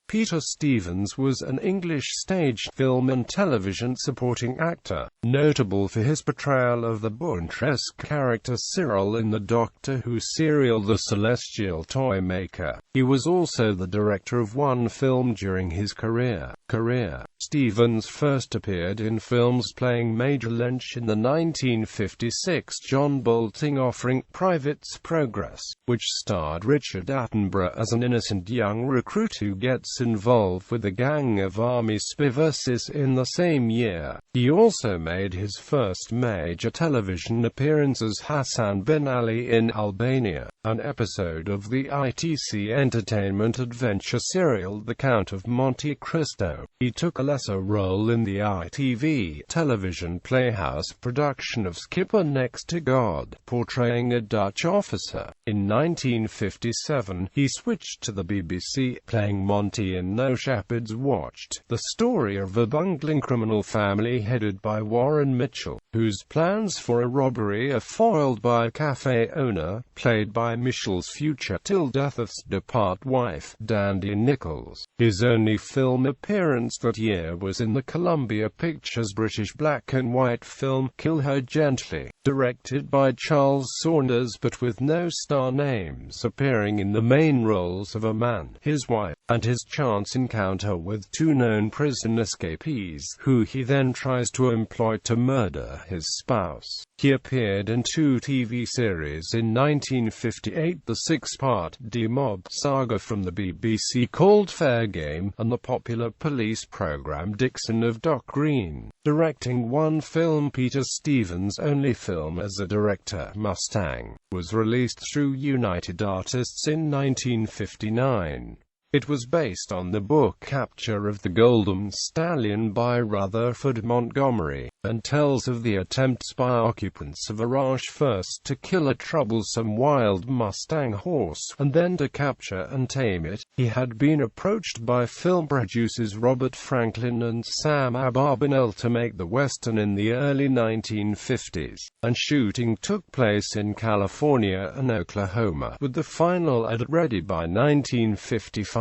Peter Stevens was an English stage, film and television supporting actor, notable for his portrayal of the Bunteresque character Cyril in the Doctor Who serial The Celestial Toymaker. He was also the director of one film during his career. Stevens first appeared in films playing Major Lynch in the 1956 John Bolting Offering Private's Progress, which starred Richard Attenborough as an innocent young recruit who gets involved with a gang of army spivers in the same year. He also made his first major television appearance as Hassan Ben Ali in Albania, an episode of the ITC entertainment adventure serial The Count of Monte Cristo. He took a lesser role in the ITV television playhouse production of Skipper Next to God, portraying a Dutch officer. In 1957, he switched to the BBC, playing Monty in No Shepherds Watched, the story of a bungling criminal family headed by Warren Mitchell, whose plans for a robbery are foiled by a cafe owner, played by Mitchell's future till death's depart wife, Dandy Nichols. His only film appearance that year was in the Columbia Pictures British black and white film Kill Her Gently, directed by Charles Saunders but with no star names, appearing in the main roles of a man, his wife, and his chance encounter with two known prison escapees, who he then tries to employ to murder his spouse. He appeared in two TV series in 1958, the six-part D-Mob saga from the BBC called Fair Game, and the popular police program Dixon of Dock Green. Directing one film, Peter Stevens' only film as a director, Mustang, was released through United Artists in 1959. It was based on the book Capture of the Golden Stallion by Rutherford Montgomery, and tells of the attempts by occupants of a ranch first to kill a troublesome wild Mustang horse, and then to capture and tame it. He had been approached by film producers Robert Franklin and Sam Abarbanel to make the Western in the early 1950s, and shooting took place in California and Oklahoma, with the final edit ready by 1955.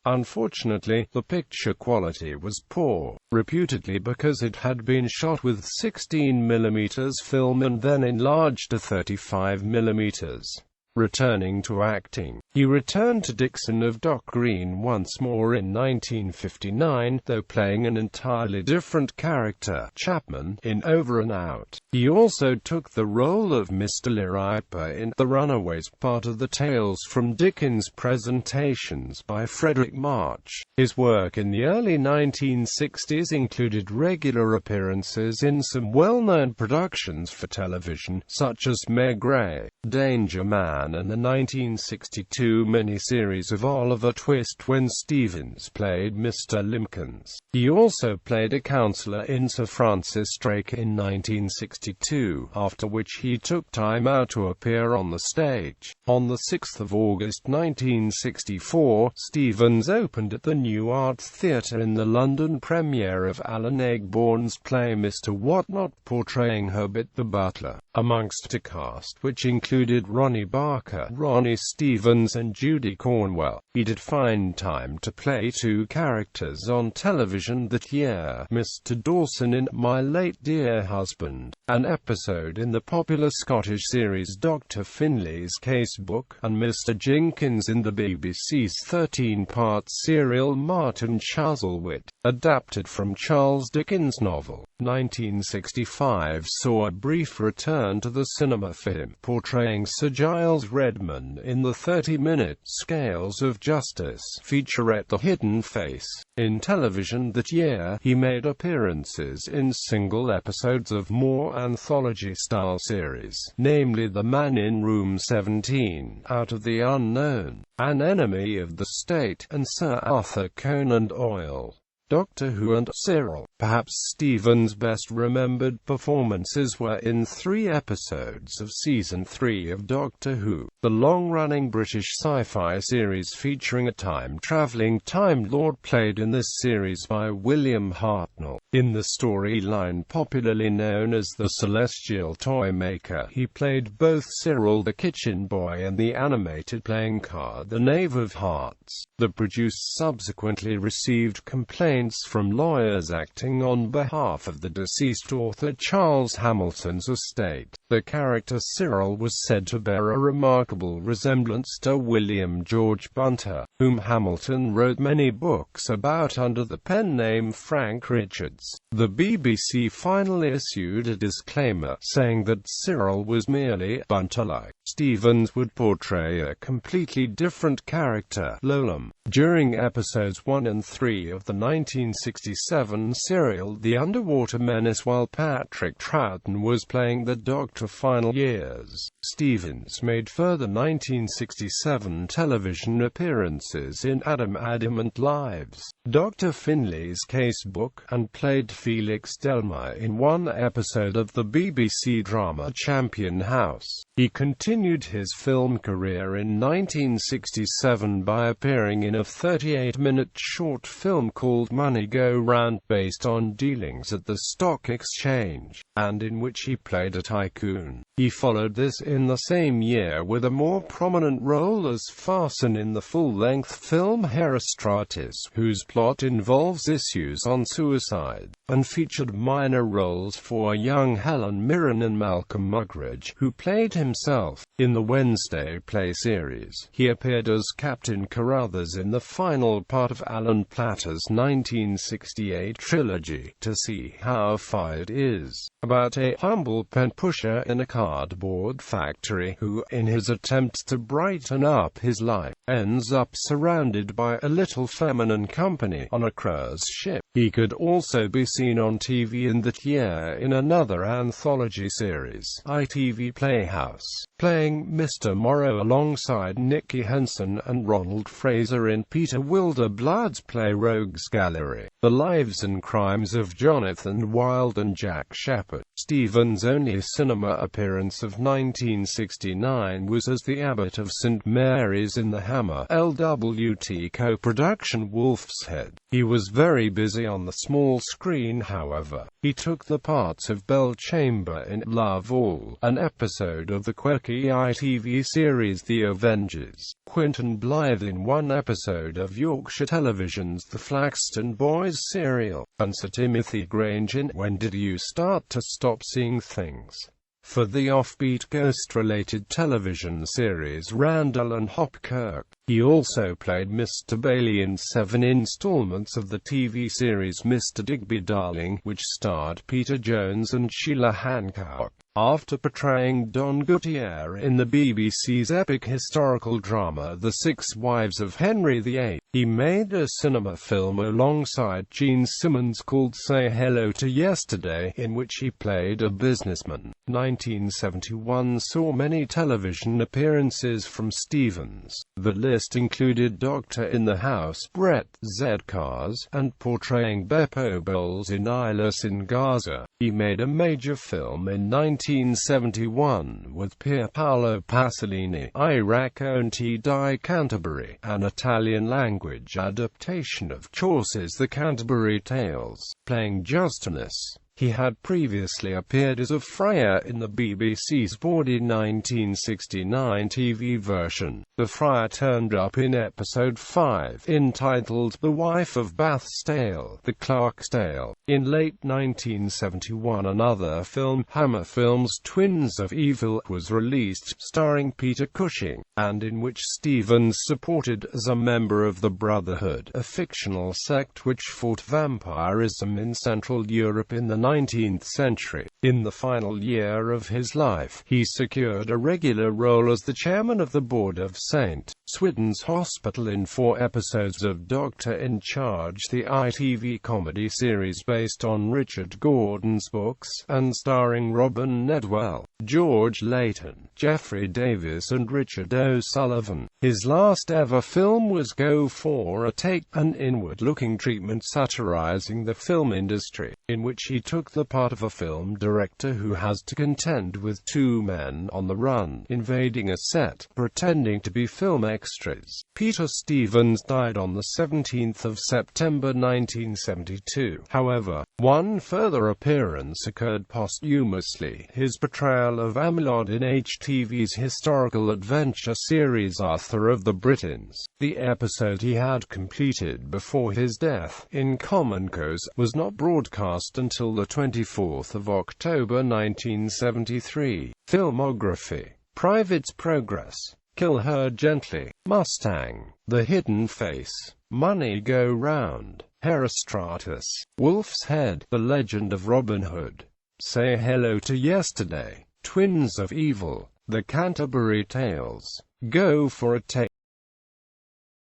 Unfortunately, the picture quality was poor, reputedly because it had been shot with 16mm film and then enlarged to 35mm. Returning to acting, he returned to Dixon of Dock Green once more in 1959, though playing an entirely different character, Chapman, in Over and Out. He also took the role of Mr. Liripa in The Runaways, part of the Tales from Dickens presentations by Frederick March. His work in the early 1960s included regular appearances in some well-known productions for television, such as Meg Ray, Danger Man, and the 1962 miniseries of Oliver Twist when Stevens played Mr. Limpkins. He also played a counselor in Sir Francis Drake in 1962, after which he took time out to appear on the stage. On the 6th of August 1964, Stevens opened at the New Arts Theatre in the London premiere of Alan Ayckbourn's play Mr. Whatnot, portraying Herbert the Butler, amongst a cast which included Ronnie Barker, Ronnie Stevens and Judy Cornwell. He did find time to play two characters on television that year, Mr. Dawson in My Late Dear Husband, an episode in the popular Scottish series Dr. Finlay's Casebook, and Mr. Jenkins in the BBC's 13-part serial Martin Chuzzlewit, adapted from Charles Dickens' novel. 1965 saw a brief return to the cinema for him, portraying Sir Giles Redman in the 30-minute Scales of Justice featurette The Hidden Face. In television that year, he made appearances in single episodes of more anthology-style series, namely The Man in Room 17, Out of the Unknown, An Enemy of the State, and Sir Arthur Conan Doyle. Doctor Who and Cyril. Perhaps Stephen's best remembered performances were in 3 episodes of Season 3 of Doctor Who, the long-running British sci-fi series featuring a time-travelling Time Lord played in this series by William Hartnell. In the storyline popularly known as the Celestial Toymaker, he played both Cyril the Kitchen Boy and the animated playing card the Knave of Hearts. The producer subsequently received complaints from lawyers acting on behalf of the deceased author Charles Hamilton's estate. The character Cyril was said to bear a remarkable resemblance to William George Bunter, whom Hamilton wrote many books about under the pen name Frank Richards. The BBC finally issued a disclaimer, saying that Cyril was merely Bunter-like. Stevens would portray a completely different character, Lolam, during episodes 1 and 3 of the 1967 serial The Underwater Menace, while Patrick Troughton was playing the Doctor final years. Stevens made further 1967 television appearances in Adam Adamant Lives, Dr. Finlay's Casebook, and played Felix Delmer in one episode of the BBC drama Champion House. He continued his film career in 1967 by appearing in a 38-minute short film called Money Go Round, based on dealings at the stock exchange, and in which he played a tycoon. He followed this in the same year with a more prominent role as Farson in the full-length film Herostratus, whose plot involves issues on suicide, and featured minor roles for young Helen Mirren and Malcolm Muggeridge, who played himself. In the Wednesday Play series, he appeared as Captain Carruthers in the final part of Alan Platter's 1968 trilogy, To See How Far It Is, about a humble pen pusher in a cardboard factory who, in his attempts to brighten up his life, ends up surrounded by a little feminine company on a cruise ship. He could also be seen on TV in that year in another anthology series, ITV Playhouse, playing Mr. Morrow alongside Nicky Henson and Ronald Fraser in Peter Wilder-Blood's play Rogues Gallery, The Lives and Crimes of Jonathan Wild and Jack Shepherd. Stevens' only cinema appearance of 1969 was as the Abbot of St. Mary's in the Hammer LWT co-production Wolf's Head. He was very busy on the small screen, however. He took the parts of Bell Chamber in Love All, an episode of the quirky ITV series The Avengers, Quentin Blythe in one episode of Yorkshire Television's The Flaxton Boys serial, and Sir Timothy Grange in When Did You Start to Stop Seeing Things? For the offbeat ghost-related television series Randall and Hopkirk. He also played Mr. Bailey in 7 installments of the TV series Mr. Digby Darling, which starred Peter Jones and Sheila Hancock. After portraying Don Gutierre in the BBC's epic historical drama The Six Wives of Henry VIII, he made a cinema film alongside Gene Simmons called Say Hello to Yesterday, in which he played a businessman. 1971 saw many television appearances from Stevens. The list included Doctor in the House, Brett Z. Cars, and portraying Beppo Bowles in Eyeless in Gaza. He made a major film in 1971 with Pier Paolo Pasolini, I Racconti di Canterbury, an Italian-language adaptation of Chaucer's The Canterbury Tales, playing Justinus. He had previously appeared as a friar in the BBC's bawdy 1969 TV version. The friar turned up in episode 5, entitled The Wife of Bathstale, The Clark's Tale. In late 1971, another film, Hammer Films' Twins of Evil, was released, starring Peter Cushing, and in which Stevens supported as a member of the Brotherhood, a fictional sect which fought vampirism in Central Europe in the 19th century. In the final year of his life, he secured a regular role as the chairman of the board of St. Swithin's Hospital in 4 episodes of Doctor in Charge, the ITV comedy series based on Richard Gordon's books, and starring Robin Nedwell, George Layton, Geoffrey Davis and Richard O'Sullivan. His last ever film was Go for a Take, an inward-looking treatment satirizing the film industry, in which he took the part of a film director who has to contend with two men on the run, invading a set, pretending to be film extras. Peter Stevens died on the 17th of September 1972. However, one further appearance occurred posthumously, his portrayal of Amelot in HTV's historical adventure series Arthur of the Britons. The episode he had completed before his death, in Common Cause, was not broadcast until the 24th of October 1973. Filmography: Private Progress, Kill Her Gently, Mustang, The Hidden Face, Money Go Round, Herostratus, Wolf's Head, The Legend of Robin Hood, Say Hello to Yesterday, Twins of Evil, The Canterbury Tales, Go for a Take.